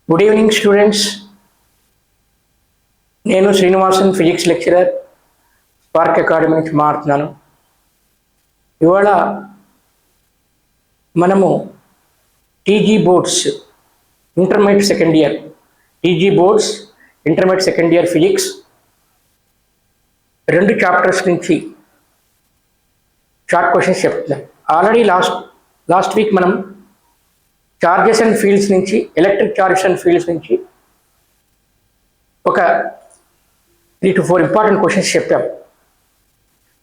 Good evening students. నేను Srinivasan, physics lecturer, spark academy నుంచి మాట్లాడుతున్నాను. ఇవాళ మనము TG boards intermediate second year physics 2 chapters నుంచి షార్ట్ క్వశ్చన్స్ చెప్తున్నాం. ఆల్రెడీ లాస్ట్ వీక్ మనం చార్జెస్ అండ్ ఫీల్డ్స్ నుంచి, ఎలక్ట్రిక్ చార్జెస్ అండ్ ఫీల్డ్స్ నుంచి ఒక 3 to 4 ఇంపార్టెంట్ క్వశ్చన్స్ చెప్పాం.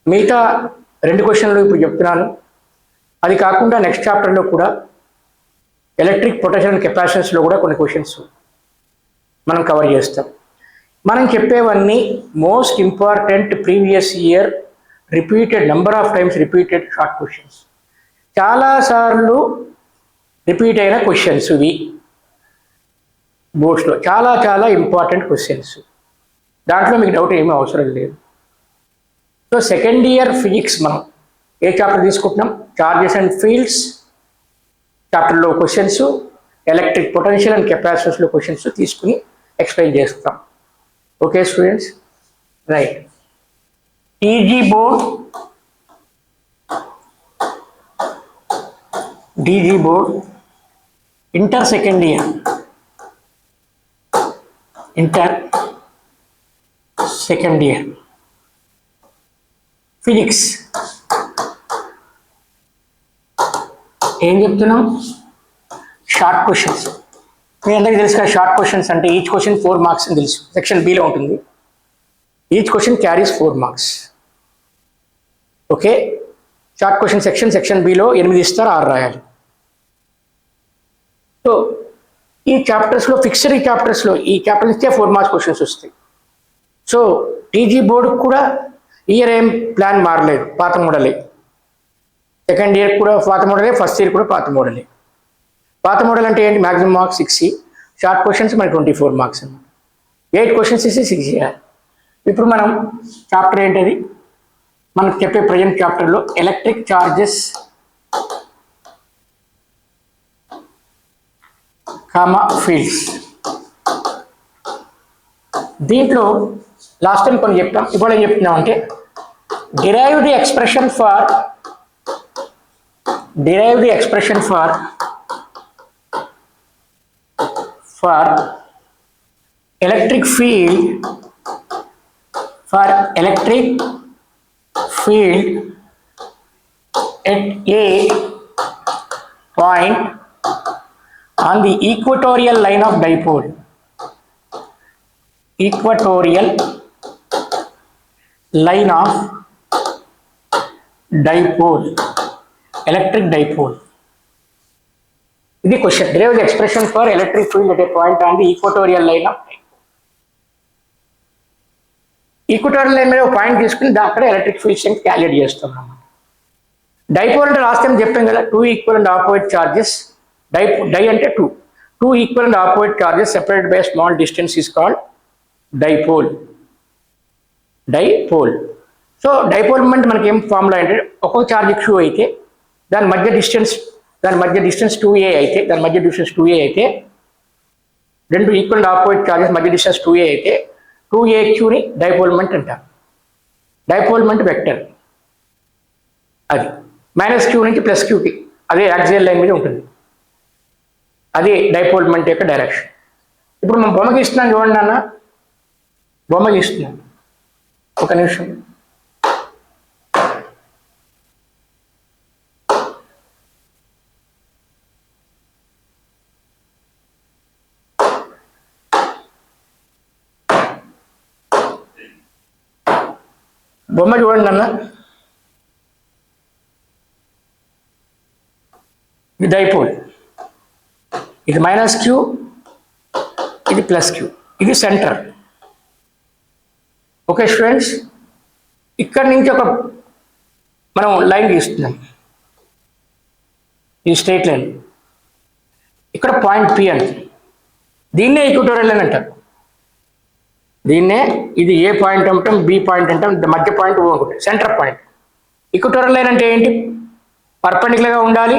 మిగతా 2 క్వశ్చన్లు ఇప్పుడు చెప్తున్నాను. అది కాకుండా నెక్స్ట్ చాప్టర్లో కూడా ఎలక్ట్రిక్ పొటెన్షియల్ అండ్ కెపాసిటెన్స్లో కూడా కొన్ని క్వశ్చన్స్ మనం కవర్ చేస్తాం. మనం చెప్పేవన్నీ most important previous year number of times repeated short questions. చాలాసార్లు రిపీట్ అయిన క్వశ్చన్స్ ఇవి. బోర్డ్స్లో చాలా ఇంపార్టెంట్ క్వశ్చన్స్, దాంట్లో మీకు డౌట్ ఏమీ అవసరం లేదు. సో సెకండ్ ఇయర్ ఫిజిక్స్ మనం ఏ చాప్టర్ తీసుకుంటున్నాం? చార్జెస్ అండ్ ఫీల్డ్స్ చాప్టర్లో క్వశ్చన్స్, ఎలక్ట్రిక్ పొటెన్షియల్ అండ్ కెపాసిటెన్స్లో క్వశ్చన్స్ తీసుకుని ఎక్స్ప్లెయిన్ చేస్తాం. Okay students, right. TG board inter second year physics ఏం చెప్తున్నాం? Short questions. మీ అందరికీ తెలుసు కదా, షార్ట్ క్వశ్చన్స్ అంటే ఈచ్ క్వశ్చన్ 4 మార్క్స్ అని తెలుసు. సెక్షన్ బిలో ఉంటుంది. Each question carries 4 marks. Okay, short question section బిలో 8 ఇస్తారు, 6 రాయాలి. సో ఈ చాప్టర్స్లో ఫిక్స్డ్ ఈ చాప్టర్ ఇస్తే 4 మార్క్స్ క్వశ్చన్స్ వస్తాయి. సో టీజీ బోర్డు కూడా ఇయర్ ఏం ప్లాన్ మారలేదు, పాత మోడలే. సెకండ్ ఇయర్ కూడా పాత మోడలే, ఫస్ట్ ఇయర్ కూడా పాత మోడలే. పాత మోడల్ అంటే ఏంటి? మ్యాక్సిమం మార్క్స్ 6, షార్ట్ క్వశ్చన్స్ మనకి 24 మార్క్స్ అన్నమాట. 8 క్వశ్చన్స్ ఇస్తే 6 చేయాలి. ఇప్పుడు మనం చాప్టర్ ఏంటది? మనకు చెప్పే ప్రజెంట్ చాప్టర్లో ఎలక్ట్రిక్ చార్జెస్ ఫీల్డ్స్. దీంట్లో లాస్ట్ టైం కొన్ని చెప్తాం, ఇప్పుడు ఏం చెప్తున్నాం అంటే derive the expression for electric field at a point on the equatorial line of dipole. Electric dipole. ఇది question. derive the expression for electric field at a point on the equatorial line of dipole. Equatorial line మీద ఒక point తీసుకుని అక్కడ electric field strength calculate చేస్తున్నాం. Dipole అంటే last time చెప్పాం కదా, 2 equal and opposite charges. Di అంటే 2 equal and opposite charges separated by small distance is called dipole. So dipole moment మనకి ఏం ఫార్ములా అంటే, ఒక్కొక్క చార్జ్ Q అయితే దాని మధ్య డిస్టెన్స్ 2a అయితే, 2 ఈక్వల్ అండ్ ఆపోజిట్ చార్జెస్ మధ్య డిస్టెన్స్ 2a అయితే 2aqని డైపోల్ మూమెంట్ అంటారు. డైపోల్ మూమెంట్ వెక్టర్ అది -q నుంచి +qకి, అదే యాక్సియల్ లైన్ మీద ఉంటుంది. అది డైపోల్ మూమెంట్ యొక్క డైరెక్షన్. ఇప్పుడు మనం బొమ్మ గీస్తున్నాం చూడండి అన్న, బొమ్మ గీస్తున్నాం. ఒక నిమిషం. బొమ్మ చూడండి అన్న, ఇది డైపోల్, ఇది -q, ఇది +q, ఇది సెంటర్. ఓకే స్టూడెంట్స్, ఇక్కడ నుంచి ఒక మనం లైన్ గీస్తున్నాం, ఈ స్ట్రైట్ లైన్. ఇక్కడ పాయింట్ P అంటే దీన్నే ఈక్వటోరియల్ లైన్ అంటారు. ఇది ఏ పాయింట్ అంటాం, బి పాయింట్ అంటాం, మధ్య పాయింట్ O అనుకుంటాం, సెంటర్ పాయింట్. ఈక్వటోరియల్ లైన్ అంటే ఏంటి? పర్పెండిక్యులర్గా ఉండాలి,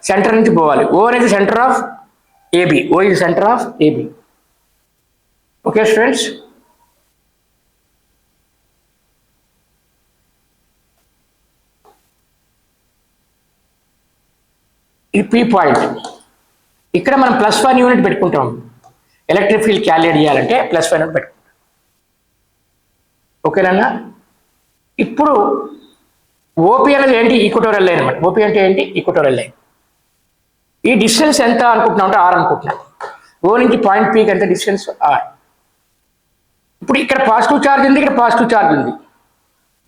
సెంటర్ నుంచి పోవాలి. O అనేది centre of AB. O is center of AB. Okay, students. ఇది P పాయింట్. ఇక్కడ మనం +1 యూనిట్ పెట్టుకుంటాం. ఎలక్ట్రిక్ ఫీల్డ్ క్యాలిక్యులేట్ చేయాలంటే +1 యూనిట్ పెట్టుకుంటాం. ఓకేనా? ఇప్పుడు ఓపీ అనేది ఏంటి? ఈక్వటోరియల్ లైన్ అనమాట. ఓపీ అంటే ఏంటి? Equatorial line. ఈ డిస్టెన్స్ ఎంత అనుకుంటున్నాం అంటే R అనుకుంటున్నాం. ఓ నుంచి పాయింట్ Pకి ఎంత డిస్టెన్స్? R. ఇప్పుడు ఇక్కడ పాజిటివ్ ఛార్జ్ ఉంది, ఇక్కడ పాజిటివ్ ఛార్జ్ ఉంది.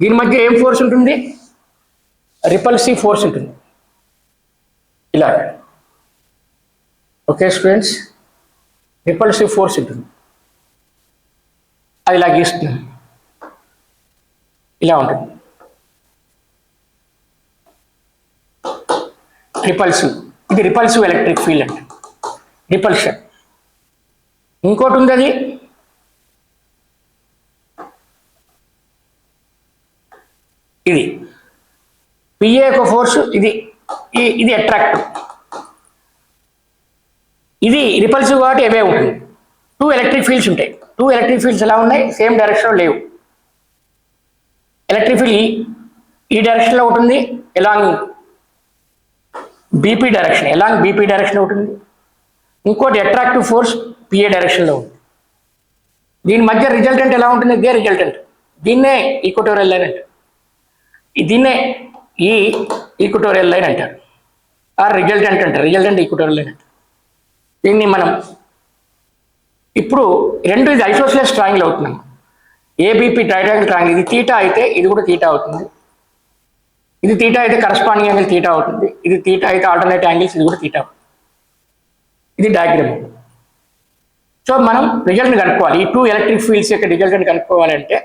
దీని మధ్య ఏం ఫోర్స్ ఉంటుంది? రిపల్సివ్ ఫోర్స్ ఉంటుంది. ఇలా. ఓకే స్టూడెంట్స్, రిపల్సివ్ ఫోర్స్ ఉంటుంది. అది ఇలా గీస్తుంది, ఇలా ఉంటుంది. రిపల్సివ్. ఇది రిపల్సివ్ ఎలక్ట్రిక్ ఫీల్డ్ అంటే రిపల్షన్. ఇంకోటి ఉంది, అది ఇది పిఏ యొక్క ఫోర్స్. ఇది అట్రాక్టివ్. ఇది రిపల్సివ్ కాబట్టి ఏవే ఉంటుంది. 2 ఎలక్ట్రిక్ ఫీల్డ్స్ ఉంటాయి. 2 ఎలక్ట్రిక్ ఫీల్డ్స్ ఎలా ఉన్నాయి? సేమ్ డైరెక్షన్లో లేవు. ఎలక్ట్రిక్ ఫీల్డ్ ఈ డైరెక్షన్లో ఉంటుంది, ఎలాంగ్ బీపీ డైరెక్షన్ ఉంటుంది. ఇంకోటి అట్రాక్టివ్ ఫోర్స్ పిఏ డైరెక్షన్లో ఉంది. దీని మధ్య రిజల్టెంట్ ఎలా ఉంటుంది? ఇదే రిజల్టెంట్. దీన్నే ఈక్వటోరియల్ లైన్ అంటారు. దీన్నే ఈ ఈక్వటోరియల్ లైన్ అంటారు. ఆ రిజల్టెంట్ అంటారు. రిజల్టెంట్ ఈక్వటోరియల్ లైన్ అంటారు. దీన్ని మనం ఇప్పుడు రెండు ఇది ఐసోస్సిలేస్ ట్రయాంగిల్ అవుతున్నాం. ABP triangle triangle. ఇది తీటా అయితే ఇది కూడా తీటా అవుతుంది. ఇది తీటా అయితే కరస్పాండింగ్ యాంగిల్ తీటా అవుతుంది. ఇది తీటా అయితే ఆల్టర్నేట్ యాంగిల్స్, ఇది కూడా తీటా అవుతుంది. ఇది డయాగ్రామ్. సో మనం రిజల్ట్ని కనుక్కోవాలి. ఈ 2 ఎలక్ట్రిక్ ఫీల్డ్స్ యొక్క రిజల్ట్ని కనుక్కోవాలంటే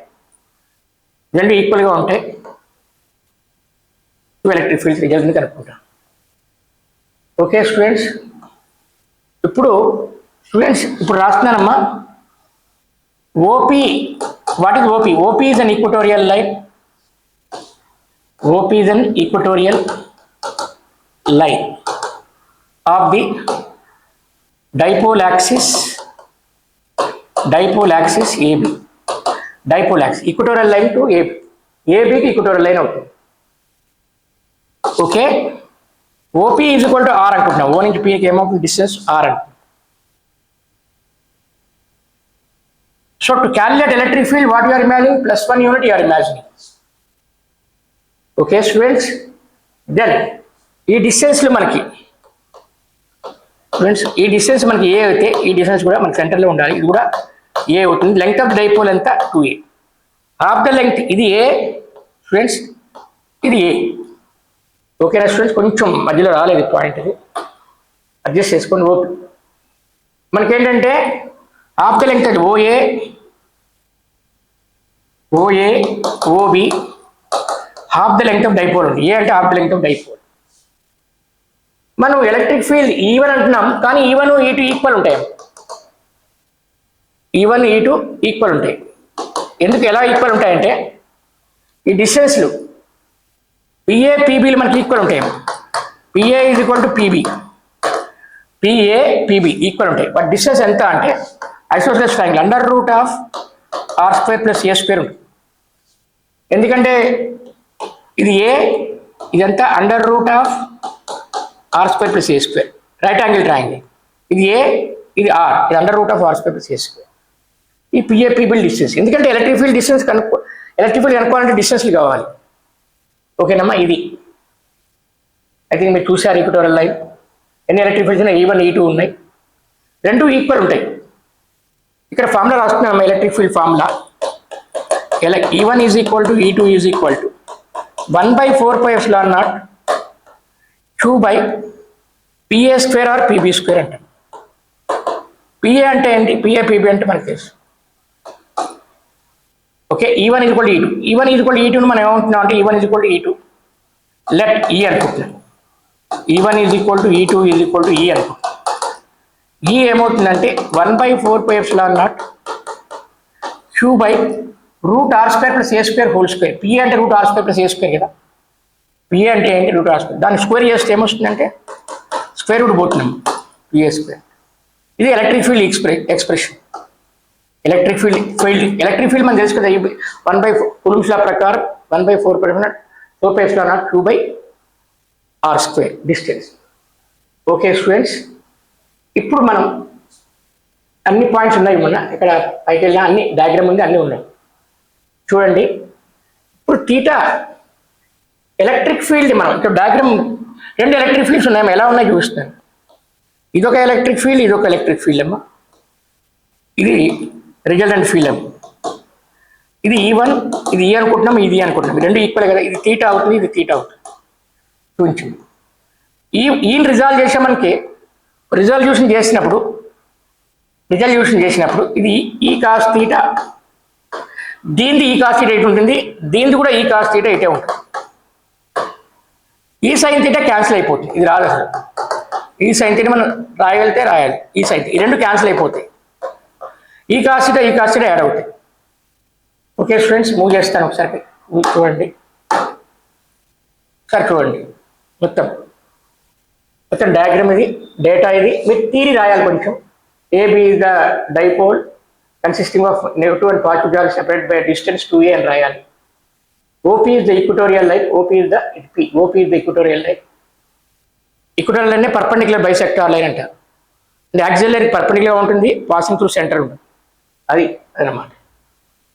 రెండు ఈక్వల్గా ఉంటాయి. 2 ఎలక్ట్రిక్ ఫీల్డ్స్ రిజల్ట్ని కనుక్కుంటాం. ఓకే స్టూడెంట్స్, ఇప్పుడు రాస్తున్నానమ్మా. OP, what is OP? OP is an equatorial line. OP is an equatorial line of the dipole axis AB. Dipole axis, equatorial line to AB. AB की equatorial line అవుతుంది. Okay, OP is equal to R అనుకుంటున్నాం. O నుంచి P కి ఏమవుతుంది? Distance R అనుకుంటున్నాం. So to calculate electric field, what you are imagining? +1 unit you are imagining. Okay students, then ఈ డిస్టెన్స్లో మనకి స్టూడెంట్స్ ఈ డిస్టెన్స్ మనకి ఏ అయితే ఈ డిస్టెన్స్ కూడా మన సెంటర్లో ఉండాలి. ఇది కూడా ఏ అవుతుంది. లెంగ్త్ ఆఫ్ ద డైపోల్ ఎంత? 2a. హాఫ్ ద లెంగ్త్ ఇది ఏ స్టూడెంట్స్, ఇది ఏ. ఓకేనా స్టూడెంట్స్, కొంచెం మధ్యలో రాలేదు పాయింట్, ఇది అడ్జస్ట్ చేసుకొని. ఓకే, మనకేంటంటే హాఫ్ ద లెంగ్త్ అది OA, OB, half the length of dipole ఉంది. ఏ అంటే half the length of dipole. మనం ఎలక్ట్రిక్ ఫీల్డ్ E1 అంటున్నాం, కానీ E1 E2 ఈక్వల్ ఉంటాయి. E1 E2 ఈక్వల్ ఉంటాయి. ఎందుకు ఎలా ఈక్వల్ ఉంటాయంటే ఈ డిస్టెన్స్లు పిఏ పీబీలు మనకి ఈక్వల్ ఉంటాయి. PA is equal to PB, PA PB equal ఉంటాయి. బట్ డిస్టెన్స్ ఎంత అంటే ఐసోస్సిలేస్ ట్రయాంగిల్ √R² + A² ఉంటుంది. ఎందుకంటే ఇది ఏ, ఇదంతా √R² + A². Right angle triangle. ఇది ఏ, ఇది R, ఇది √R² + A². ఈ పిఏ పీబుల్ డిస్టెన్స్. ఎందుకంటే ఎలక్ట్రిక్ ఫీల్డ్ డిస్టెన్స్ కనుక్కోవాలంటే డిస్టెన్స్లు కావాలి. ఓకేనమ్మా, ఇది ఐ థింక్ మీరు చూసారు. ఈక్వటోరియల్ లైన్ ఎన్ని ఎలక్ట్రిక్ ఫీల్డ్స్ ఉన్నాయి? E1 E2 ఉన్నాయి. రెండు ఈక్వల్ ఉంటాయి. ఇక్కడ ఫార్ములా రాస్తున్నాం, electric field formula. E1 is equal to E2 is equal to 1/4πε0 Q/PA² or PB² అంటాం. పిఏ అంటే ఏంటి? పిఏ పీబీ అంటే మనకి తెలుసు. Okay, E1 is equal to E2. E1 is equal to E2 మనం ఏమంటున్నాం అంటే E1 is equal to E2 let E అనుకుంటున్నాం. E1 is equal to E2 is equal to E అనుకుంటున్నాం. E ఏమవుతుందంటే 1/4πε0 Q/√R² + A² whole square. PA అంటే √R² + A² కదా. PA అంటే ఏంటి? √R². దాన్ని స్క్వేర్ చేస్తే ఏమొస్తుందంటే స్క్వేర్ రూట్ పోతున్నాం, PA². ఇది electric field expression. Electric field మనం తెలుసు కదా, 1/4 కూలుంబ్స్ లా ప్రకారం 1/4 Q/r² డిస్టెన్స్. ఓకే స్టూడెంట్స్, ఇప్పుడు మనం అన్ని పాయింట్స్ ఉన్నాయి, ఇక్కడ పైకి వెళ్ళినా అన్ని డయాగ్రామ్ ఉంది, అన్నీ ఉన్నాయి చూడండి. ఇప్పుడు తీటా ఎలక్ట్రిక్ ఫీల్డ్, మనం ఇక్కడ డయాగ్రామ్ 2 ఎలక్ట్రిక్ ఫీల్డ్స్ ఉన్నాయి, ఎలా ఉన్నాయి చూపిస్తాను. ఇదొక ఎలక్ట్రిక్ ఫీల్డ్, ఇదొక ఎలక్ట్రిక్ ఫీల్డ్ అమ్మా. ఇది రిజల్టెంట్ ఫీల్డ్ అమ్మ. ఇది E1, ఇది E అనుకుంటున్నాం, ఇది అనుకుంటున్నాం, ఈ రెండు ఈక్వల్ కదా. ఇది తీటా అవుతుంది, ఇది తీటా అవుతుంది చూపించింది. ఈని రిజాల్వ్ చేసే మనకి రిజల్యూషన్ చేసినప్పుడు ఇది ఈ కాస్ తీటా, దీనిది ఈ కాస్ తీటా ఇటు ఉంటుంది, దీనిది కూడా ఈ కాస్ తీటా ఇటే ఉంటుంది. ఈ సైన్ తీటా క్యాన్సిల్ అయిపోతుంది, ఇది రాదు అసలు. ఈ సైన్ తీటా మనం రాయాలి, ఈ సైన్ ఈ రెండు క్యాన్సిల్ అయిపోతాయి. ఈ కాస్ తీటా యాడ్ అవుతాయి. ఓకే స్టూడెంట్స్, మూవ్ చేస్తాను ఒకసారి చూడండి. మొత్తం డయాగ్రామ్ ఇది, డేటా ఇది, మీరు థియరీ రాయాలి కొంచెం. AB is the dipole consisting of negative and positive charges separated by a distance 2a అని రాయాలి. OP is the equatorial line, OP is the equatorial line. Equatorial line perpendicular bisector line అంటారు. అంటే auxiliary perpendicular ఉంటుంది, passing through centre ఉంటుంది, అది అన్నమాట.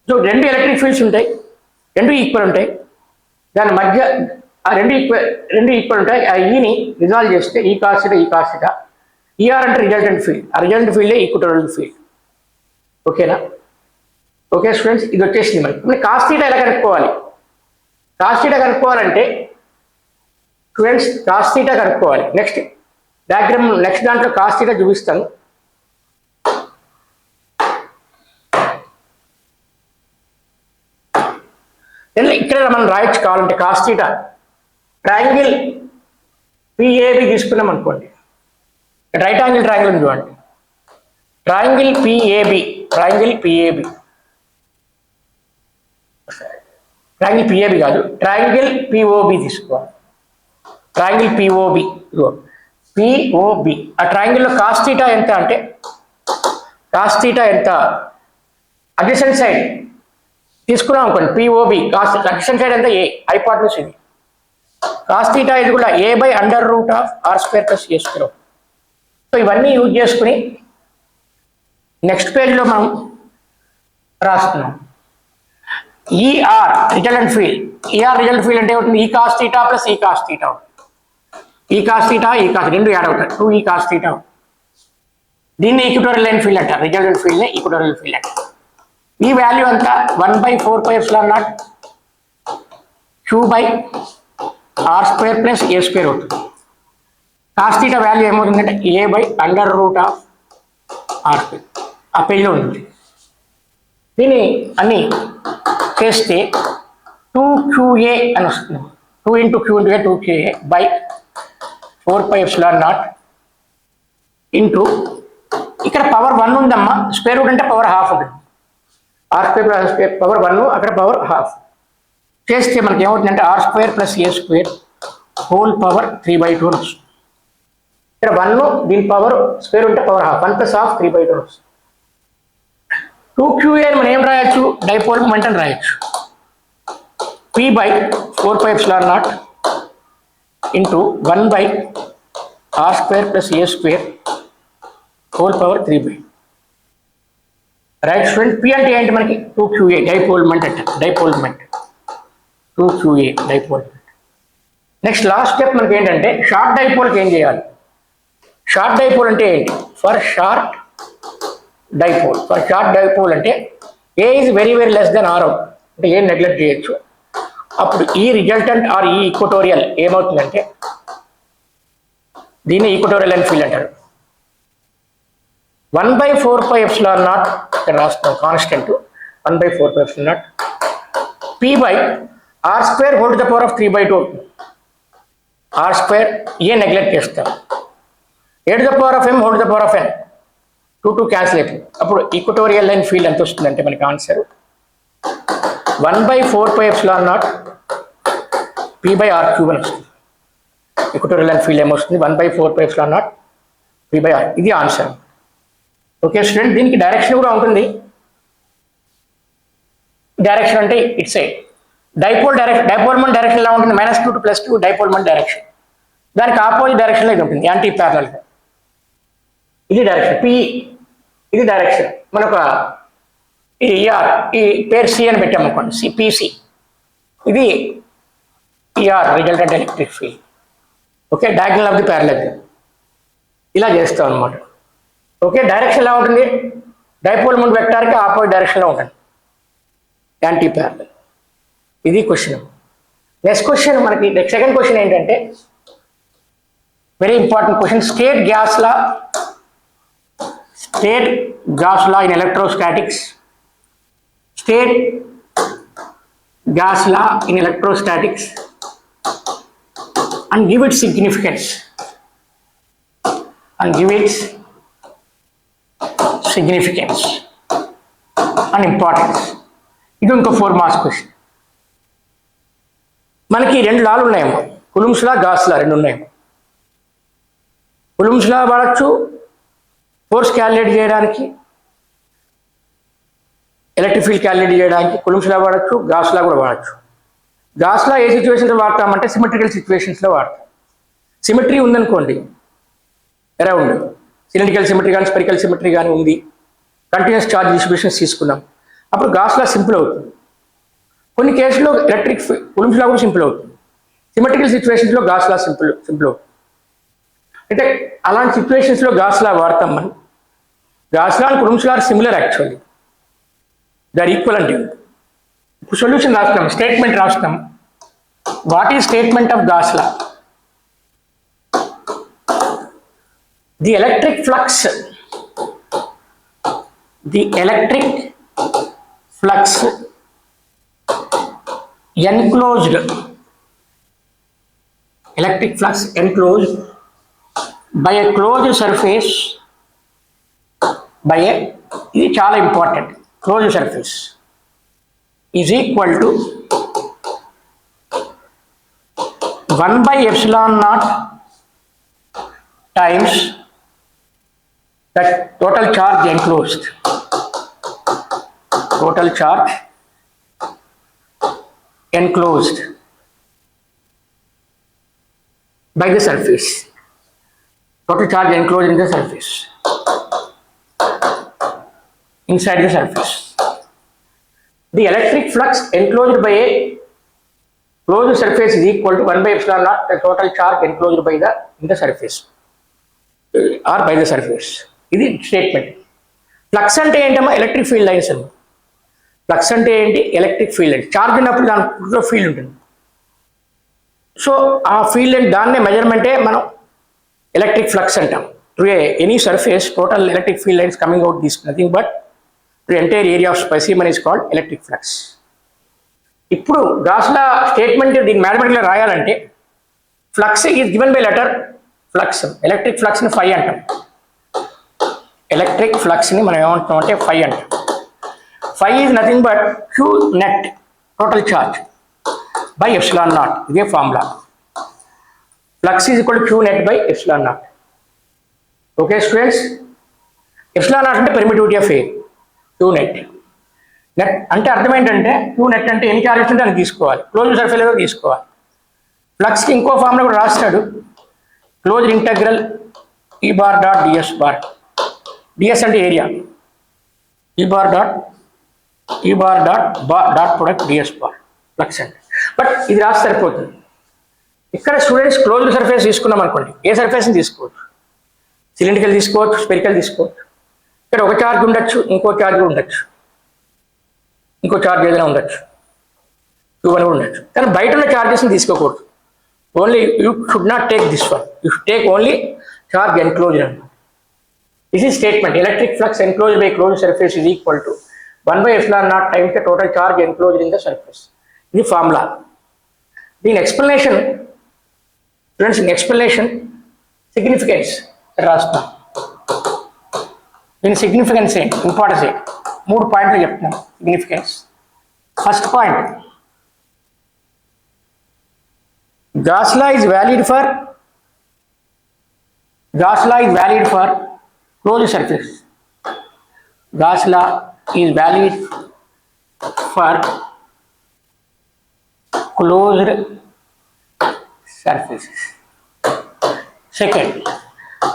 So 2 electric fields ఉంటాయి, 2 equal ఉంటాయి. దాని మధ్య ఆ రెండు ఈక్వల్ ఉంటాయి. ఆ ఈని రిజాల్వ్ చేస్తే ఈ కాస్ తీటా, ఈఆర్ అంటే రిజల్టెంట్ ఫీల్డ్, ఆ రిజల్టెంట్ ఫీల్డే ఈక్వటోరియల్ ఫీల్డ్. ఓకేనా? ఓకే స్టూడెంట్స్, ఇది వచ్చేసింది మనకి. కాస్ తీటా ఎలా కనుక్కోవాలి? కాస్ తీటా కనుక్కోవాలంటే స్టూడెంట్స్ కాస్ తీటా కనుక్కోవాలి. నెక్స్ట్ డయాగ్రామ్, నెక్స్ట్ దాంట్లో కాస్ తీటా చూపిస్తాను. ఇక్కడ మనం రాయొచ్చు కావాలంటే కాస్ తీటా. ట్రయాంగిల్ PAB తీసుకున్నాం అనుకోండి, రైట్ యాంగిల్ ట్రయాంగిల్ చూడండి. ట్రయాంగిల్ PAB కాదు, ట్రయాంగిల్ POB తీసుకోవాలి. ట్రయాంగిల్ POB, ఆ ట్రయాంగిల్లో కాస్ తీటా ఎంత అంటే, అడ్జసెంట్ సైడ్ తీసుకున్నాం అనుకోండి. POB అడ్జసెంట్ సైడ్ ఎంత? A, హైపోటెన్యూస్ ఇది. కాస్ తీటా ఇది కూడా A/√R² + A². సో ఇవన్నీ యూజ్ చేసుకుని నెక్స్ట్ పేజ్లో మనం రాస్తున్నాం. ER resultant field. Resultant field అంటే అవుతుంది ఈ కాస్ తీటా ప్లస్ ఈ కాస్ తీటా. ఈ కాస్ తీటా రెండు యాడ్ అవుతాయి, 2 కాస్ తీటా. దీన్ని ఈక్వటోరియల్ లైన్ ఫీల్డ్ అంటారు, రిజల్టెంట్ ఫీల్డ్ని ఈక్వటోరియల్ ఫీల్డ్ అంటారు. ఈ వాల్యూ అంతా 1/4πε0 Q/R² + A² అవుతుంది. కాస్ తీటా వాల్యూ ఏమవుతుందంటే A/√R². ఆ పేజ్లో ఉంటుంది. దీన్ని అన్ని చేస్తే 2QA అని వస్తుంది. 2 × Q × A 2QA/4πε0 ఇంటూ ఇక్కడ పవర్ 1 ఉందమ్మా, స్క్వేర్ రూట్ అంటే పవర్ హాఫ్ ఉంటుంది. R² + పవర్ 1, అక్కడ పవర్ హాఫ్ చేస్తే మనకి ఏమవుతుందంటే R² + A² హోల్ పవర్ 3/2 అని వస్తుంది. ఇక్కడ 1 దీని పవర్ స్క్వేర్ ఉంటే పవర్ హాఫ్, 1 + ½ 3/2 వస్తుంది. 2QA మనం ఏం రాయొచ్చు? డైపోల్ మొమెంటం రాయొచ్చు. P/4πε0 into 1/R² + A² whole power 3/2. Right student, P అంటే ఏంటి మనకి? 2QA డైపోల్ మొమెంట్ అంట, 2QA dipole. Next last step మనకి ఏంటంటే షార్ట్ డైపోల్కి ఏం చేయాలి? షార్ట్ డైపోల్ అంటే ఏంటి? ఫర్ షార్ట్ డైపోల్ అంటే A is very less than R అంటే ఏ నెగ్లెక్ట్ చేయొచ్చు. అప్పుడు ఈ రిజల్టెంట్ ఆర్ ఈ ఈక్వటోరియల్ ఏమవుతుందంటే దీన్ని ఈక్వటోరియల్ లైన్ ఫీల్డ్ అంటారు. 1/4πε0 ఇక్కడ రాస్తాం constant, 1/4πε0 P/R² whole to the power of 3/2 అవుతుంది. R² ఏ నెగ్లెక్ట్ చేస్తాం, A to the power of M whole to the power of N, 2 cancel అయిపోతుంది. అప్పుడు ఈక్వటోరియల్ లైన్ ఫీల్డ్ ఎంత వస్తుందంటే మనకి ఆన్సర్ 1/4πε0 P/R³ అని వస్తుంది. ఈక్వటోరియల్ లైన్ ఫీల్డ్ ఏమొస్తుంది? 1/4πε0 P/R. ఇది ఆన్సర్. ఓకే స్టూడెంట్, దీనికి డైరెక్షన్ కూడా ఉంటుంది. డైరెక్షన్ అంటే ఇట్ సైడ్ డైపోల్ డైపోల్మెంట్ డైరెక్షన్ ఎలా ఉంటుంది, -2 to +2 డైపోల్మెంట్ డైరెక్షన్. దానికి ఆపోజిట్ డైరెక్షన్లో ఇది ఉంటుంది, యాంటీ ప్యారలల్. ఇది డైరెక్షన్ పి, ఇది డైరెక్షన్. మనకు ఇది ఈఆర్, ఈ పేరు సి అని పెట్టాము అనుకోండి, పిసి. ఇది ER, resultant electric field. Okay, diagonal of the parallelogram ఇలా చేస్తాం అనమాట. ఓకే, డైరెక్షన్ ఎలా ఉంటుంది, డైపోల్ మూమెంట్ వెక్టార్కి ఆపోజిట్ డైరెక్షన్లో ఉంటుంది, యాంటీ ప్యారలల్. ఇది క్వశ్చన్. నెక్స్ట్ క్వశ్చన్ మనకి సెకండ్ క్వశ్చన్ ఏంటంటే very important question. State gas law in electrostatics. State gas law in electrostatics and give its significance and importance. ఇది ఇంకో 4 marks question. మనకి 2 లాలు ఉన్నాయేమో, కులుమ్స్ లా, gas లా, 2 ఉన్నాయేమో. కులుమ్స్ లా వాడచ్చు ఫోర్స్ క్యాలిక్యులేట్ చేయడానికి, ఎలక్ట్రిక్ ఫీల్డ్ క్యాలిక్యులేట్ చేయడానికి. కులుమ్స్ లా వాడచ్చు, గాస్ లా కూడా వాడచ్చు. గాస్ లా ఏ సిచ్యువేషన్లో వాడతామంటే సిమెట్రికల్ సిచ్యువేషన్స్లో వాడతాం. సిమెట్రీ ఉందనుకోండి, అరౌండ్ సిలిండ్రికల్ సిమెట్రీ కానీ స్పెరికల్ సిమెట్రీ కానీ ఉంది, కంటిన్యూస్ ఛార్జ్ డిస్ట్రిబ్యూషన్స్ తీసుకున్నాం, అప్పుడు గాస్ లా సింపుల్ అవుతుంది. కొన్ని కేసుల్లో కులుమ్స్ లా కూడా సింపుల్ అవుతుంది. సిమెట్రికల్ సిచ్యువేషన్స్లో గాస్ లా సింపుల్ అవుతుంది. అంటే అలాంటి సిచ్యువేషన్స్లో గాస్ లా వాడతాం మనం. Gauss law and Coulomb's law are similar actually, they are equal. ఇప్పుడు సొల్యూషన్ రాస్తున్నాం, స్టేట్మెంట్ రాస్తున్నాం. What is statement of Gauss law? The electric flux enclosed by a closed surface ఇది చాలా important, closed surface is equal to 1/ε0 times the total charge enclosed. By the surface. Total charge enclosed in the surface. Inside the surface. The electric flux enclosed by a closed surface is equal to 1/ε0 the total charge enclosed by in the surface or by the surface. ఇది statement. Flux అంటే ఏంటమ్మా? Electric field lines అన్నమాట. Flux అంటే ఏంటి? Electric field lines. Charge ఉన్నప్పుడు దాంట్లో field ఉంటుంది. So ఆ ఫీల్డ్ అండ్ దాన్నే మెజర్మెంటే మనం ఎలక్ట్రిక్ ఫ్లక్స్ అంటాం. To any surface total electric field lines coming out this nothing but to entire area of specimen is called electric flux. ఇప్పుడు Gauss law statement దీన్ని మ్యాథమెటిక్లో రాయాలంటే flux is given by letter flux. Electric ఫ్లక్స్ని phi అంటాం. Electric ఫ్లక్స్ని మనం ఏమంటాం అంటే ఫై అంటాం. Phi is nothing but Q net total charge by ε0. ఇదే formula. Flux is equal to Q net by ε0. Okay students, ε0 అంటే permittivity of air, Q net. Net అంటే అర్థం ఏంటంటే క్యూ నెట్ అంటే ఎన్ని చార్జెస్ ఉంటే అని తీసుకోవాలి, క్లోజ్ సర్ఫేస్ ఏదో తీసుకోవాలి. ఫ్లక్స్కి ఇంకో ఫార్ములా కూడా రాస్తాడు, closed integral E bar dot ds bar. Ds అంటే area, E bar dot product ds bar flux అంటే. బట్ ఇది రాసి సరిపోతుంది. ఇక్కడ స్టూడెంట్స్ క్లోజ్డ్ సర్ఫేస్ తీసుకున్నాం అనుకోండి, ఏ సర్ఫేస్ని తీసుకోవచ్చు, సిలిండ్రికల్ తీసుకోవచ్చు, స్పెరికల్ తీసుకోవచ్చు. ఇక్కడ ఒక ఛార్జ్ ఉండొచ్చు, ఇంకో ఛార్జ్ ఉండొచ్చు, ఇంకో ఛార్జ్ ఏదైనా ఉండొచ్చు, Q1 కూడా ఉండొచ్చు. కానీ బయట ఉన్న ఛార్జెస్ని తీసుకోకూడదు. Only you should not take this one, you should take only charge enclosed అన్నమాట. This is statement. Electric flux enclosed by closed surface is equal to 1/ε0 times the total charge enclosed in the surface. ఇది formula. దీని explanation friends, explanation significance రాస్తాం. దీని significance ఏంటి, importance ఏంటి, 3 పాయింట్లు చెప్తున్నాం significance. First point, Gauss law is valid for closed surface. Gauss law is valid for closed surfaces. Second,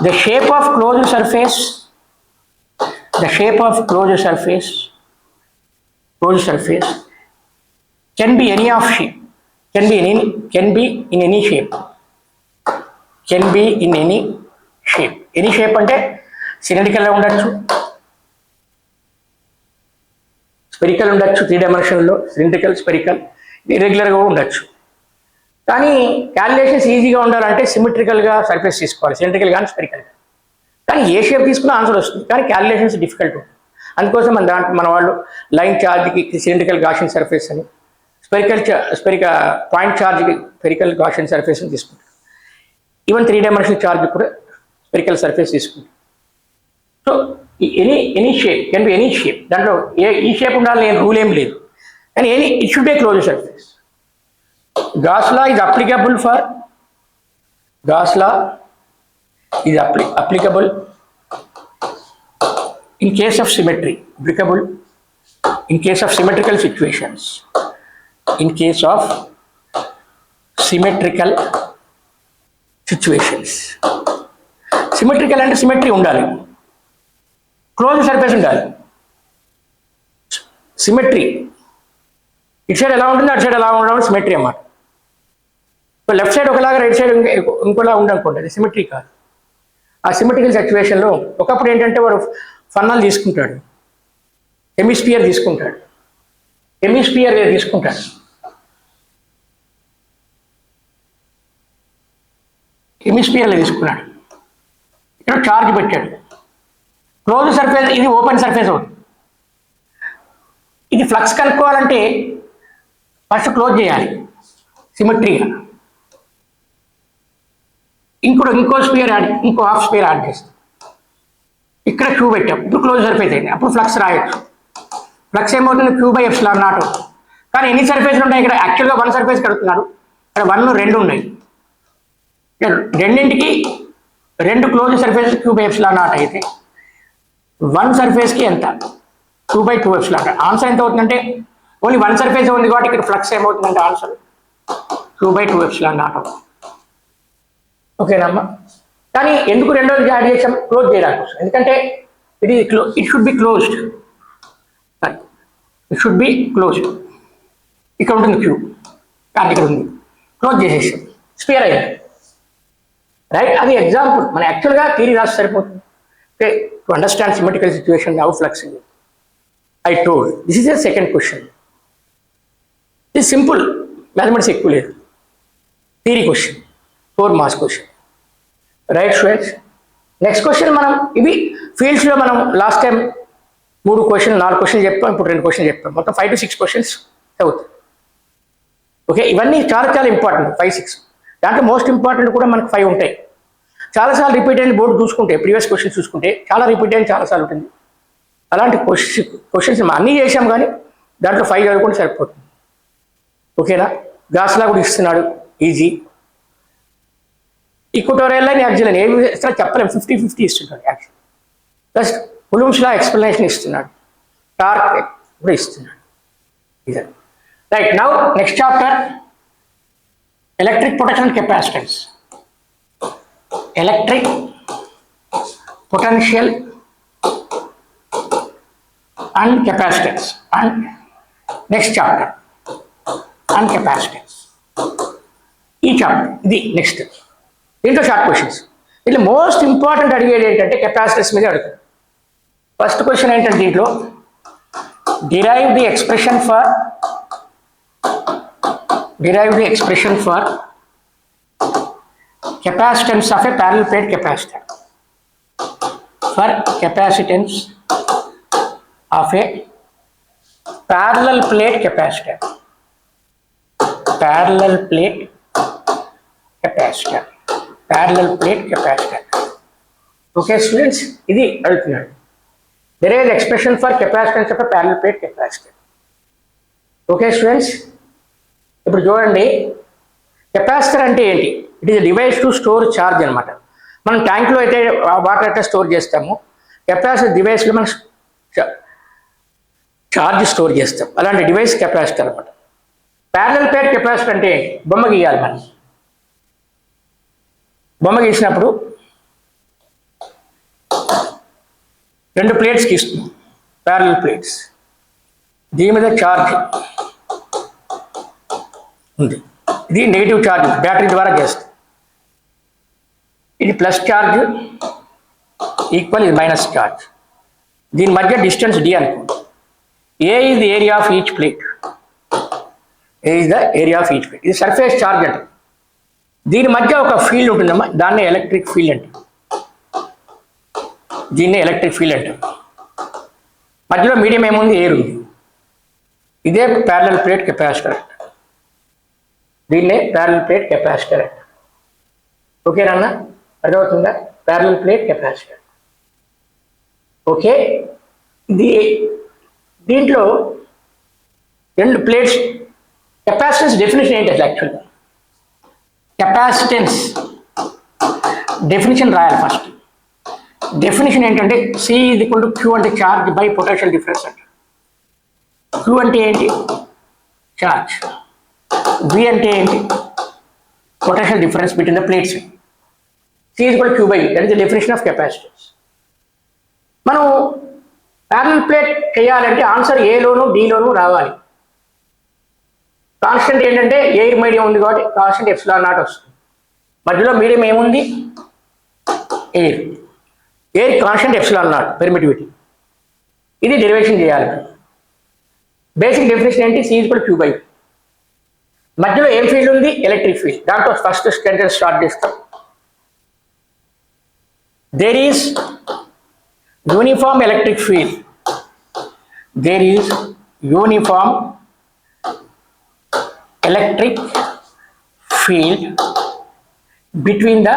the shape of closed surface can be any of shape, can be in any shape, any shape అంటే cylindrical గా ఉండొచ్చు, spherical ఉండొచ్చు, 3 డైమెన్షన్లో cylindrical, spherical, ఇర్రెగ్యులర్గా కూడా ఉండొచ్చు. కానీ calculations ఈజీగా ఉండాలంటే సిమెట్రికల్గా surface తీసుకోవాలి, సిలిండ్రికల్ కానీ స్పెరికల్. కానీ ఏ షేప్ తీసుకున్నా ఆన్సర్ వస్తుంది, కానీ క్యాలిక్యులేషన్స్ డిఫికల్ట్ ఉంటుంది. అందుకోసం మన వాళ్ళు లైన్ ఛార్జ్కి సిలిండ్రికల్ గాషియన్ సర్ఫేస్ అని, పాయింట్ ఛార్జ్కి స్పెరికల్ గాషియన్ సర్ఫేస్ అని తీసుకుంటారు. ఈవెన్ 3 డైమెన్షనల్ ఛార్జ్ కూడా స్పెరికల్ సర్ఫేస్ తీసుకుంటారు. So any shape can be any shape, దాంట్లో ఈ షేప్ ఉండాలి నేను రూల్ ఏం లేదు, కానీ it should be closed surface. Gauss law is applicable in case of symmetry, applicable in case of symmetrical situations, symmetrical అంటే symmetry ఉండాలి, క్లోజ్ సర్ఫేస్ ఉండాలి. సిమెట్రీ ఇటు సైడ్ ఎలా ఉంటుంది, అటు సైడ్ ఎలా ఉండడం సిమెట్రీ అన్నమాట. లెఫ్ట్ సైడ్ ఒకలాగా, రైట్ సైడ్ ఇంకోలా ఉండనుకోండి, అది సిమెట్రీ కాదు. ఆ సిమెట్రికల్ సిచ్యువేషన్లో ఒకప్పుడు ఏంటంటే వాడు ఫన్నల్ తీసుకుంటాడు, హెమిస్పియర్ తీసుకుంటాడు, హెమిస్పియర్లో తీసుకున్నాడు, ఇక్కడ చార్జ్ పెట్టాడు. క్లోజ్ సర్ఫేస్, ఇది ఓపెన్ సర్ఫేస్ అవుతుంది. ఇది ఫ్లక్స్ కనుక్కోవాలంటే ఫస్ట్ క్లోజ్ చేయాలి సిమెట్రీగా, ఇంకో స్పియర్ ఇంకో హాఫ్ స్పియర్ యాడ్ చేస్తాం. ఇక్కడ క్యూ పెట్టాం, ఇప్పుడు క్లోజ్ సర్ఫేస్ అయింది, అప్పుడు ఫ్లక్స్ రాయొచ్చు. ఫ్లక్స్ ఏమవుతుంది, Q/ε0 అవుతుంది. కానీ ఎన్ని సర్ఫేస్లు ఉన్నాయి ఇక్కడ, యాక్చువల్గా 1 సర్ఫేస్ కడుతున్నారు, ఇక్కడ 1, 2 ఉన్నాయి. రెండింటికి 2 క్లోజ్ సర్ఫేస్ Q/ε0 అయితే 1 సర్ఫేస్కి ఎంత, 2/2ε0. ఆన్సర్ ఎంత అవుతుందంటే, ఓన్లీ 1 సర్ఫేస్ ఉంది కాబట్టి ఇక్కడ ఫ్లక్స్ ఏమవుతుందంటే ఆన్సర్ 2/2ε0. ఓకేనమ్మా. కానీ ఎందుకు రెండోది యాడ్ చేసాం, క్లోజ్ చేయడానికి. ఎందుకంటే ఇట్ షుడ్ బి క్లోజ్డ్, ఇక్కడ ఉంటుంది క్యూ, కానీ ఇక్కడ ఉంది, క్లోజ్ చేసేసాం, స్పియర్ అయింది. రైట్, అది ఎగ్జాంపుల్. మన యాక్చువల్గా థియరీ రాసి సరిపోతుంది. Okay, to understand symmetrical situation how flux is. I told. This is a second question. This is simple. Mathematics ఎక్కువ లేదు, theory question, 4 marks question. Right students, next question మనం ఇవి ఫీల్డ్స్లో మనం లాస్ట్ టైం 4 క్వశ్చన్లు చెప్తాం, ఇప్పుడు 2 క్వశ్చన్లు చెప్తాం, మొత్తం 5 to 6 క్వశ్చన్స్ అవుతాయి. ఓకే, ఇవన్నీ చాలా ఇంపార్టెంట్, 5, 6. దాంట్లో మోస్ట్ ఇంపార్టెంట్ కూడా మనకు 5 ఉంటాయి. చాలాసార్లు రిపీట్ అయిన బోర్డు చూసుకుంటే, ప్రీవియస్ క్వశ్చన్స్ చూసుకుంటే చాలా రిపీట్ అయిన చాలాసార్లు ఉంటుంది. అలాంటి క్వశ్చన్స్ అన్నీ చేసాం, కానీ దాంట్లో 5 చదువుకుంటే సరిపోతుంది. ఓకేనా. గాస్ లా కూడా ఇస్తున్నాడు, easy. Equatorial line, axial line ఏమి ఇస్తున్నా చెప్పలేము, 50-50 ఇస్తున్నాడు యాక్చువల్. ప్లస్ కులుమ్స్ లా ఎక్స్ప్లెనేషన్ ఇస్తున్నాడు, టార్క్ కూడా ఇస్తున్నాడు. Right, now next chapter electric potential capacitance. Electric potential and capacitance, and next chapter and capacitance. ఈ చాప్టర్ ఇది నెక్స్ట్. దీంట్లో షార్ట్ క్వశ్చన్స్. ఇట్లా మోస్ట్ ఇంపార్టెంట్ అడిగేది ఏంటంటే కెపాసిటెన్స్ మీద అడుగుతారు. ఫస్ట్ క్వశ్చన్ ఏంటంటే దీంట్లో derive the expression for capacitance of a parallel plate capacitor. For capacitance of a parallel plate capacitor. Okay students, ఇది అడుగుతున్నాడు. There is expression for capacitance of a parallel plate capacitor. Okay students, ఇప్పుడు చూడండి, capacitor అంటే ఏంటి? It is device to store charge అనమాట. మనం ట్యాంక్లో అయితే వాటర్ అయితే స్టోర్ చేస్తాము, కెపాసిటర్ డివైస్లో మనం ఛార్జ్ స్టోర్ చేస్తాం. అలాంటి డివైస్ కెపాసిటర్ అనమాట. ప్యారలల్ ప్లేట్ కెపాసిటర్ అంటే బొమ్మ గీయాలి మనం. బొమ్మ గీసినప్పుడు 2 ప్లేట్స్ గీస్తున్నాం, ప్యారలల్ ప్లేట్స్. దీని మీద ఛార్జ్ ఉంది, ఇది నెగిటివ్ ఛార్జ్ బ్యాటరీ ద్వారా చేస్తుంది. ఇది ప్లస్ ఛార్జ్ ఈక్వల్ ఇది మైనస్ ఛార్జ్. దీని మధ్య డిస్టెన్స్ డి అనుకోండి. A is the area of each plate. A is the area of each plate. ఇది సర్ఫేస్ ఛార్జ్ అంటే దీని మధ్య ఒక ఫీల్డ్ ఉంటుందమ్మా, దాన్నే ఎలక్ట్రిక్ ఫీల్డ్ అంటారు. దీన్నే ఎలక్ట్రిక్ ఫీల్డ్ అంటారు. మధ్యలో మీడియం ఏముంది, ఎయిర్ ఉంది. ఇదే ప్యారలల్ ప్లేట్ కెపాసిటర్ అంట. దీన్నే ప్యారలల్ ప్లేట్ కెపాసిటర్ అంట. ఓకేనా, అర్థమవుతుందా? Parallel plate capacitor. ఓకే, దీంట్లో 2 ప్లేట్స్. కెపాసిటెన్స్ డెఫినేషన్ ఏంటి అసలు? యాక్చువల్గా కెపాసిటెన్స్ డెఫినేషన్ రాయాలి ఫస్ట్. డెఫినేషన్ ఏంటంటే C is equal to Q అంటే ఛార్జ్ బై పొటెన్షియల్ డిఫరెన్స్ అంట. క్యూ అంటే ఏంటి? ఛార్జ్. వి అంటే ఏంటి? Potential difference between the plates. C is equal to Q by V, that is the definition of capacitance. మనం parallel plate చేయాలంటే answer ఏలోను డిలోను రావాలి. కాన్స్టెంట్ ఏంటంటే ఎయిర్ మీడియం ఉంది కాబట్టి కాన్స్టెంట్ ఎప్సిలాన్ నాట్ వస్తుంది. మధ్యలో మీడియం ఏముంది? Air. Air constant epsilon naught permittivity. ఇది డెరివేషన్ చేయాలి. బేసిక్ డెఫినేషన్ ఏంటి? C is equal to Q by V. మధ్యలో ఏం ఫీల్డ్ ఉంది? Electric field. దాంట్లో ఫస్ట్ సెంటెన్స్ స్టార్ట్ చేస్తాం. There is uniform electric field. There is uniform electric field between the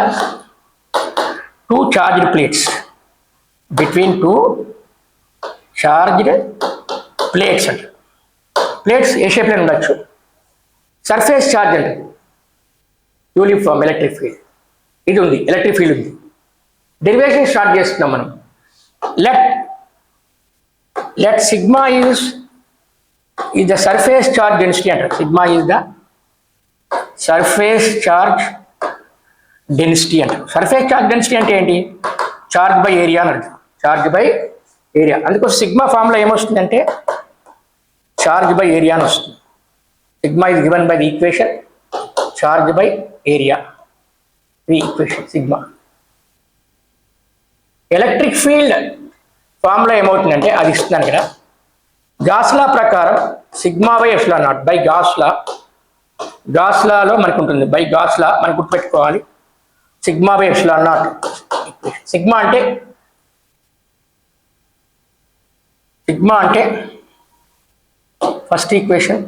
2 charged plates. Between 2 charged plates అంటే plates ఏ షేప్లో ఉండొచ్చు. Surface charge అంటే యూనిఫామ్ ఎలక్ట్రిక్ ఫీల్డ్. ఇది ఉంది, ఎలక్ట్రిక్ ఫీల్డ్ ఉంది. డెరివేషన్ స్టార్ట్ చేస్తున్నాం మనం. Let sigma is the surface charge density అంటారు. Sigma is the surface charge density అంటారు. సర్ఫేస్ చార్జ్ డెన్సిటీ అంటే ఏంటి? చార్జ్ బై ఏరియా అని అంటారు. Charge by area. అందుకోసం సిగ్మా ఫార్ములా ఏమొస్తుందంటే చార్జ్ బై ఏరియా అని వస్తుంది. Sigma is given by the equation charge by area. The equation sigma. Electric field formula ఏమవుతుందంటే అది ఇస్తున్నాను కదా. గాస్లా ప్రకారం sigma by epsilon naught by గాస్లాలో మనకు ఉంటుంది. బై గాస్లా మనకు గుర్తుపెట్టుకోవాలి. Sigma by epsilon naught. Sigma అంటే ఫస్ట్ ఈక్వేషన్.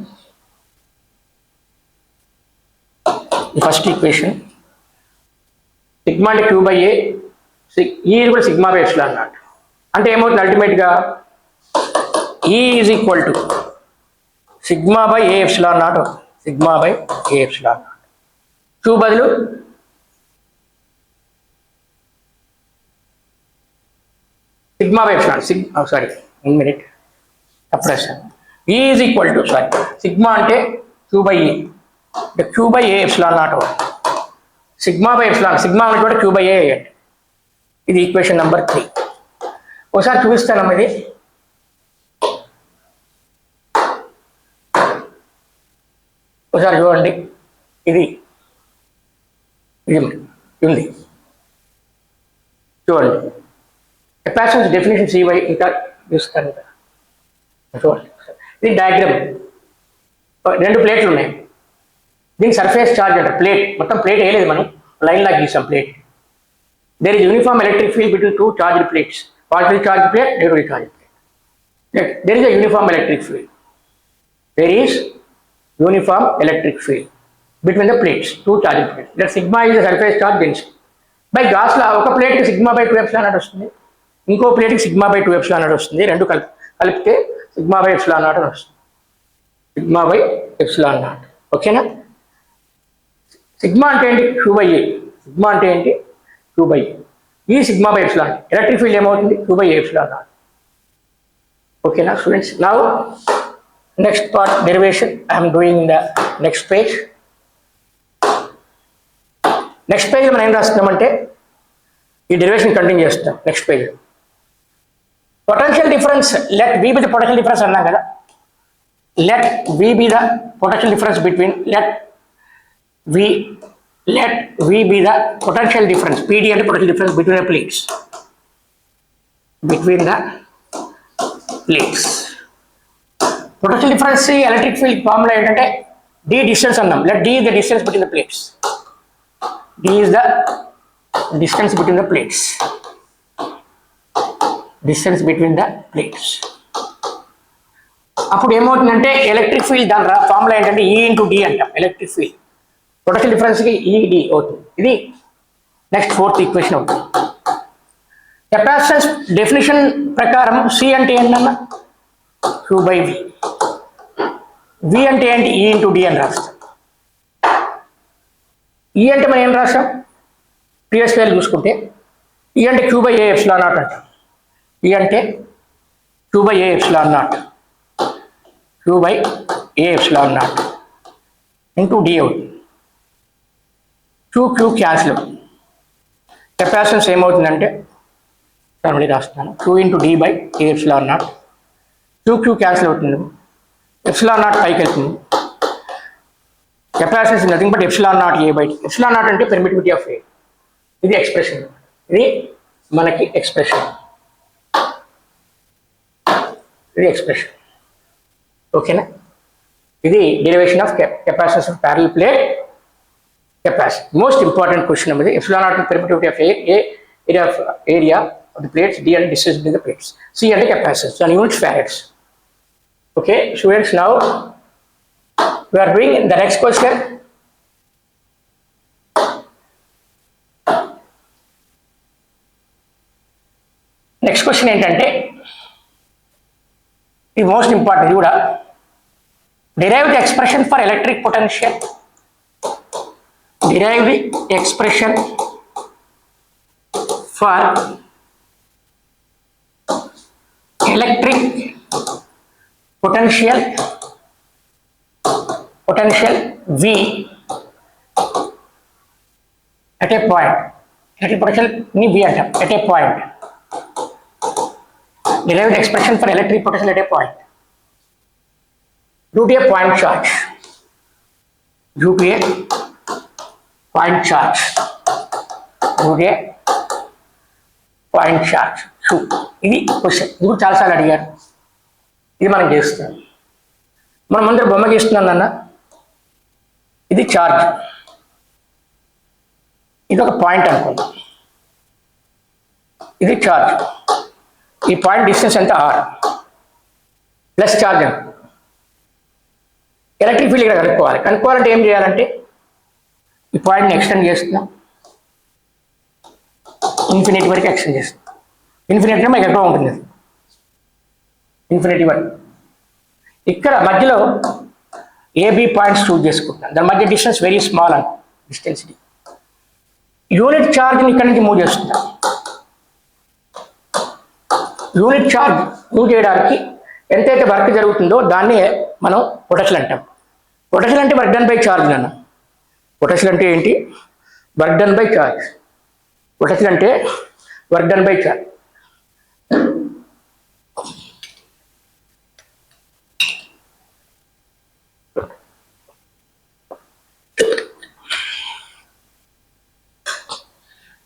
సిగ్మా అంటే క్యూ బై ఏ. ఈ కూడా సిగ్మా బై ఎప్సిలాన్ నాట్. అంటే ఏమవుతుంది అల్టిమేట్గా? E is equal to sigma by A epsilon naught. Sigma by A epsilon naught. Q బదులు sigma by epsilon. Sorry, 1 minute. Suppression. E is equal to sigma అంటే Q by A. The Q by A epsilon naught. Sigma by epsilon. Sigma అంటే కూడా Q by A. ఇది equation number 3. ఒకసారి చూపిస్తానమ్మా. ఇది ఒకసారి చూడండి. ఇది ఉంది చూడండి. కెపాసిటెన్స్ డెఫినేషన్ సివై ఇంకా చూస్తాను. చూడండి, ఇది డయాగ్రామ్. 2 ప్లేట్లు ఉన్నాయి. దీనికి సర్ఫేస్ ఛార్జ్ అంటారు. ప్లేట్ మొత్తం ప్లేట్ వేయలేదు మనం, లైన్ లాగా గీసాం plate. There is uniform electric field between 2 charged plates. Positive charge plate, negative charge plate. There is a uniform electric field. There is uniform electric field between the plates, 2 charging plates. That sigma is the surface charge density. By Gauss law, ఒక plate కి sigma by 2 epsilon naught వస్తుంది, ఇంకో plate కి sigma by 2 epsilon naught వస్తుంది. రెండు కలిపితే sigma by epsilon naught అని వస్తుంది. Sigma by epsilon naught. ఓకేనా? సిగ్మా అంటే ఏంటి? Q by A. సిగ్మా అంటే ఏంటి? Q by A. ఈ sigma by epsilon. Electric field ఏమవుతుంది? Q by A epsilon naught. Okay, now students, now next part derivation I am doing in the next page. Next page మనం ఏం రాస్తున్నామంటే ఈ derivation continue చేస్తాం. Next page potential difference let V be the potential difference అన్నాం కదా. Let V be the potential difference between let V be the potential difference, PD అంటే potential difference between the plates, between the plates. Potential difference electric field formula ఏంటంటే D distance అన్నాం. Let D the distance between the plates. D is the distance between the plates. Distance between the plates. అప్పుడు ఏమవుతుందంటే electric field దాని formula ఏంటంటే E into D అంటాం. Electric field potential డిఫరెన్స్కి ఈడి అవుతుంది. ఇది నెక్స్ట్ ఫోర్త్ ఈక్వేషన్ అవుతుంది. కెపాసిటెన్స్ డెఫినేషన్ ప్రకారం సి అంటే ఏంటన్నా Q బై వి. వి అంటే ఏంటి E ఇంటూ డి అని రాస్తాం. ఈ అంటే మనం ఏం రాసాం ప్రీవియస్ వేలు చూసుకుంటే ఈ అంటే Q by A epsilon naught అంటాం. ఈ అంటే Q by A epsilon naught, Q by A epsilon naught into D అవుతుంది. క్యూ క్యాన్సిల్ అవుతుంది. కెపాసిటెన్స్ ఏమవుతుందంటే మళ్ళీ రాస్తున్నాను Q into D by A epsilon naught. Q cancel అవుతుంది, ఎప్సిలాన్ నాట్ పైకి వెళ్తుంది. Capacitance is nothing but epsilon naught A by T. Epsilon naught అంటే permittivity of A. ఇది ఎక్స్ప్రెషన్, ఇది మనకి ఎక్స్ప్రెషన్, ఇది ఎక్స్ప్రెషన్. ఓకేనా? ఇది derivation of capacitance of parallel plate capacity. Most important question అనేది epsilon naught permittivity of area of the plates, D అంటే distance between the plates, C అంటే capacitance and units farads. Okay students, now we are doing the next question. Next question ఏంటంటే ఇది most important కూడా. Derive the expression for electric potential. Derive the expression for electric potential V at a point. Electric potential ni V at a point. Derive the expression for electric potential at a point. Due to a point charge. Due to a point charge. Due to a point charge. ఇది question. ఇది చాలాసార్లు అడిగారు. ఇది మనం చేస్తాం. మనం అందరూ బొమ్మ గీస్తున్నాం అన్న. ఇది చార్జ్, ఇది ఒక పాయింట్ అనుకుందాం. ఇది చార్జ్, ఈ పాయింట్ డిస్టెన్స్ ఎంత ఆర్ ప్లస్ చార్జ్ అనుకో. ఎలక్ట్రిక్ ఫీల్డ్ ఇక్కడ కనుక్కోవాలంటే ఏం చేయాలంటే ఈ పాయింట్ని ఎక్స్టెండ్ చేస్తున్నాం, ఇన్ఫినిటీ వరకు ఎక్స్టెండ్ చేస్తున్నాం. ఇన్ఫినిటీ మనకి ఎక్కడ ఉంటుంది, ఇన్ఫినిటీ వరకు. ఇక్కడ మధ్యలో ఏబి పాయింట్స్ చూజ్ చేసుకుంటున్నాను. దాని మధ్య డిస్టెన్స్ వెరీ స్మాల్ అని డిస్టెన్స్. యూనిట్ ఛార్జ్ని ఇక్కడ నుంచి మూవ్ చేస్తున్నాం. యూనిట్ ఛార్జ్ మూవ్ చేయడానికి ఎంతైతే వర్క్ జరుగుతుందో దాన్ని మనం పొటెన్షియల్ అంటాం. పొటెన్షియల్ అంటే వర్క్ డన్ బై ఛార్జ్ అన్న. పొటెన్షియల్ అంటే ఏంటి? Work done by charge. Potential అంటే work done by charge.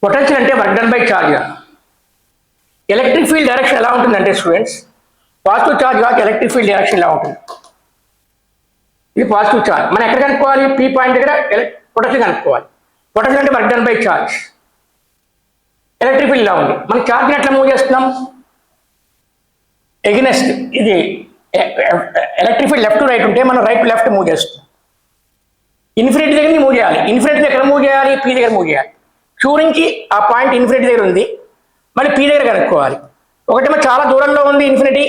Potential అంటే work done by charge. Electric field direction ఎలా ఉంటుందంటే స్టూడెంట్స్, పాజిటివ్ ఛార్జ్ కాక ఎలక్ట్రిక్ ఫీల్డ్ డైరెక్షన్ ఎలా ఉంటుంది? ఇది పాజిటివ్ ఛార్జ్. మనం ఎక్కడ కనుక్కోవాలి? పీ పాయింట్ దగ్గర పొటెన్షియల్ కనుక్కోవాలి. పొటెన్షియల్ అంటే work done by charge. Electric field ఇలా ఉంది. మనం ఛార్జ్ని ఎట్లా మూవ్ చేస్తున్నాం? ఎగ్నెస్ట్. ఇది electric field left to right ఉంటే మనం రైట్ టు లెఫ్ట్ మూవ్ చేస్తున్నాం. ఇన్ఫినిటీ దగ్గర మూవ్ చేయాలి. ఇన్ఫినిటీ దగ్గర మూవ్ చేయాలి, పీ దగ్గర మూవ్ చేయాలి. క్యూరింగ్కి ఆ పాయింట్ ఇన్ఫినిటీ దగ్గర ఉంది, మళ్ళీ పీ దగ్గర కనుక్కోవాలి. ఒకటేమో చాలా దూరంలో ఉంది, ఇన్ఫినిటీ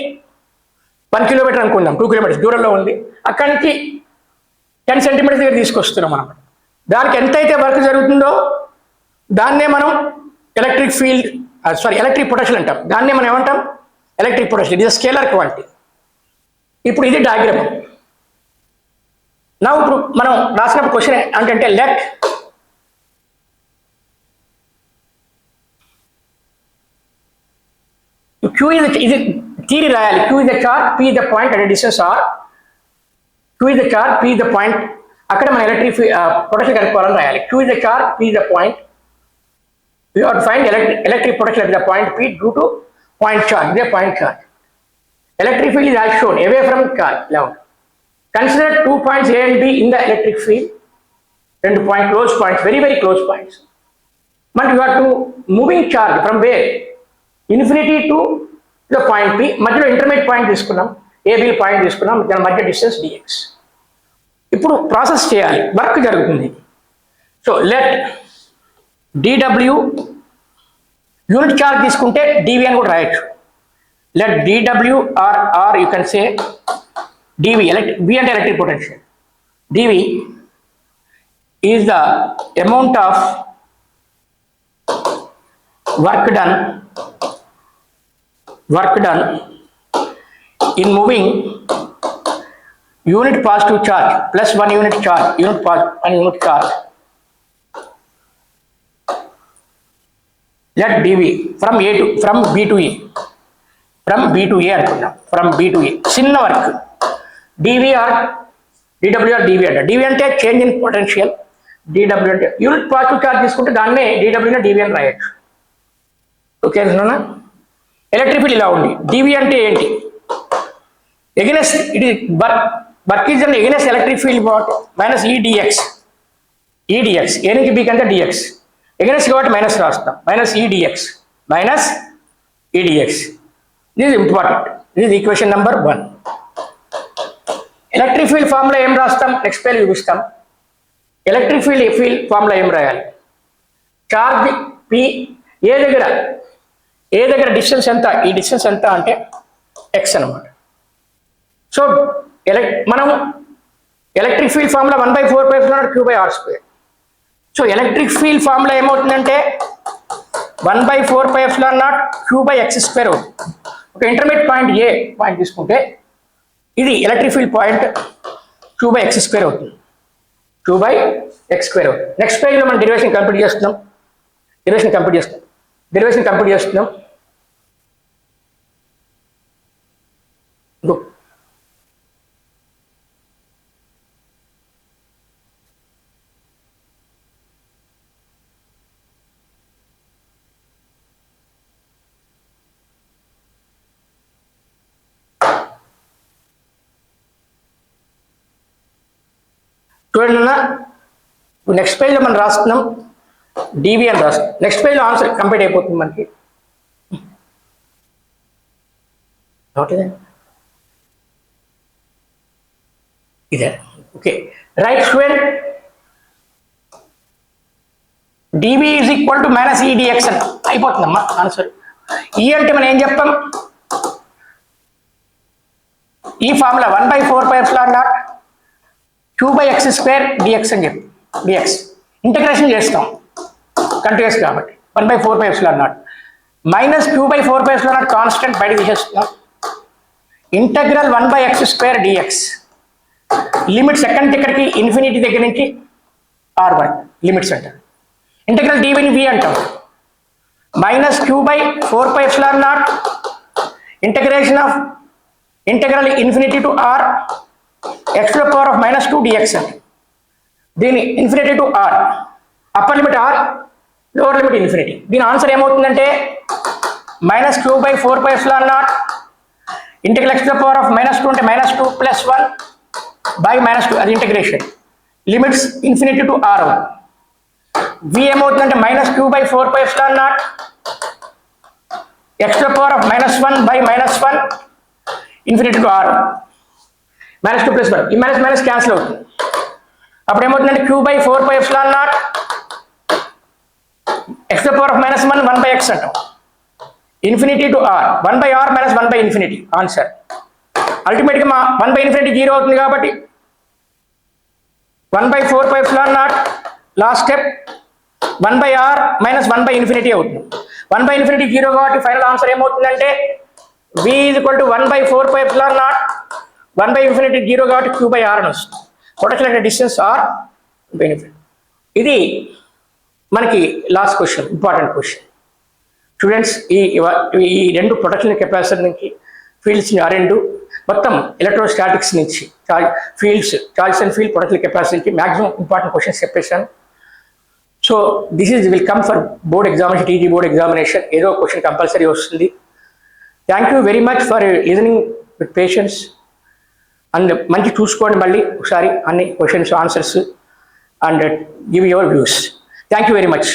1 కిలోమీటర్ అనుకుందాం, 2 కిలోమీటర్స్ దూరంలో ఉంది. అక్కడి నుంచి 10 సెంటీమీటర్స్ దగ్గర తీసుకొస్తున్నాం మనం. దానికి ఎంతైతే వర్క్ జరుగుతుందో దాన్నే మనం ఎలక్ట్రిక్ ఫీల్డ్ ఎలక్ట్రిక్ పొటెన్షియల్ అంటాం. దాన్నే మనం ఏమంటాం? ఎలక్ట్రిక్ పొటెన్షియల్, ఇది స్కేలర్ క్వాంటిటీ. ఇప్పుడు ఇది డయాగ్రామ్. నా ఇప్పుడు మనం రాసినప్పుడు క్వశ్చన్ అంటే లెట్ Q is ఇది థియరీ రాయాలి. Q is the charge, P is the point at a distance r. Q is the charge, P is the point. అక్కడ మనం ఎలక్ట్రిక్ పొటెన్షియల్ కనుక్కోవాలని రాయాలి. Q is the charge, P is the point. We have to find electric potential at the point P due to point charge. The point charge. Electric field is as shown away from charge. Now, consider 2 points A and B in the electric field. రెండు point close points, very very close points. But you have to moving charge from where infinity to the point P. మధ్యలో intermediate point తీసుకున్నాం, AB point తీసుకున్నాం, దాని మధ్య distance DX. ఇప్పుడు process చేయాలి, work జరుగుతుంది. So let DW unit charge తీసుకుంటే DV అని కూడా రాయొచ్చు. Let DW or you can say DV, V అంటే electric potential. DV is the amount of work done in moving unit positive charge plus 1 unit charge, one unit charge. Let dv from b to a, అనుకున్నాం, from b to a చిన్న work. dv or dw or dv అంటే dv అంటే change in potential, dw అంటే unit positive charge తీసుకుంటే దాన్నే dw ని dv అని రాయొచ్చు. ఓకే నా ఎలక్ట్రిక్ ఫీల్డ్ ఇలా ఉంది. dv అంటే ఏంటి? Against it is work is an against electric field minus edx. ఏ నుంచి b కంటే dx ఎగనెస్ట్ కాబట్టి మైనస్ రాస్తాం, minus edx. This is important. This is equation number 1. Electric field formula ఏం రాస్తాం, నెక్స్ట్ పేజ్ చూపిస్తాం. ఎలక్ట్రిక్ ఫీల్డ్ ఫార్ములా ఏం రాయాలి? Charge P A దగ్గర డిస్టెన్స్ ఎంత, ఈ డిస్టెన్స్ ఎంత అంటే ఎక్స్ అనమాట. సో మనం electric field formula 1/4πε0 q/r². So electric field formula ఏమవుతుందంటే 1/4πε0 q/x² అవుతుంది. ఒక ఇంటర్మీడియట్ పాయింట్ ఏ పాయింట్ తీసుకుంటే ఇది ఎలక్ట్రిక్ ఫీల్డ్ పాయింట్ q/x² అవుతుంది. q/x² అవుతుంది. నెక్స్ట్ పేజ్లో మనం డెరివేషన్ కంప్లీట్ చేస్తున్నాం. చూడండి, నెక్స్ట్ పేజ్లో మనం రాస్తున్నాం డివి అని రాస్తున్నాం. నెక్స్ట్ పేజ్లో ఆన్సర్ కంప్లీట్ అయిపోతుంది మనకి. ఇదే okay right student. DV is equal to minus E dx అని అయిపోతుందమ్మా ఆన్సర్. ఈ అంటే మనం ఏం చెప్తాం, ఈ ఫార్ములా 1/4πε0 q/x² dx అని చెప్పి dx ఇంటగ్రేషన్ చేస్తాం కంటిన్యూస్ కాబట్టి 1/4πε0 మైనస్ q/4πε0 కాన్స్టెంట్ బయట తీసేస్తున్నాం. ఇంటగ్రల్ 1/x² dx లిమిట్స్ ఎక్కడి ఇక్కడికి ఇన్ఫినిటీ దగ్గర నుంచి r వరకు లిమిట్స్ అంటారు. ఇంటగ్రల్ dvని v అంటాం. Minus q/4πε0 integration of integral infinity to r x⁻² dx అని. దీని infinity to r, upper limit r, lower limit infinity. దీని ఆన్సర్ ఏమవుతుందంటే మైనస్ q/4πε0 ఇంటగ్రల్ x⁻² అంటే -2 + 1 బై -2 అది integration limits infinity to r. v ఏమవుతుందంటే minus q/4πε0 x⁻1 by -1 infinity to r -2 + 1. ఈ minus cancel అవుతుంది. అప్పుడు ఏమవుతుందంటే q/4πε0 x⁻1 1/x అంటాం. Infinity to r 1/r - 1/∞ answer. అల్టిమేట్గా మా 1/∞ 0 అవుతుంది కాబట్టి 1/4πε0 లాస్ట్ స్టెప్ 1/r - 1/∞ అవుతుంది. 1/∞ 0 కాబట్టి ఫైనల్ ఆన్సర్ ఏమవుతుందంటే V is equal to 1 by 4 pi epsilon naught 1 by infinity 0 కాబట్టి Q by R అని వస్తుంది. Potential electric distance R benefit. ఇది మనకి last question, important question students. ఈ రెండు పొటెన్షియల్ కెపాసిటర్ నుంచి ఫీల్డ్స్ ఆ రెండు మొత్తం ఎలక్ట్రోస్టాటిక్స్ నుంచి fields charges and field potential capacity నుంచి మ్యాక్సిమం ఇంపార్టెంట్ క్వశ్చన్స్ చెప్పేశాను. So this is will come for board examination, TG board examination. ఏదో క్వశ్చన్ కంపల్సరీ వస్తుంది. Thank you very much for listening with patience. And మంచి చూసుకోండి మళ్ళీ ఒకసారి అన్ని questions answers and give your views. Thank you very much.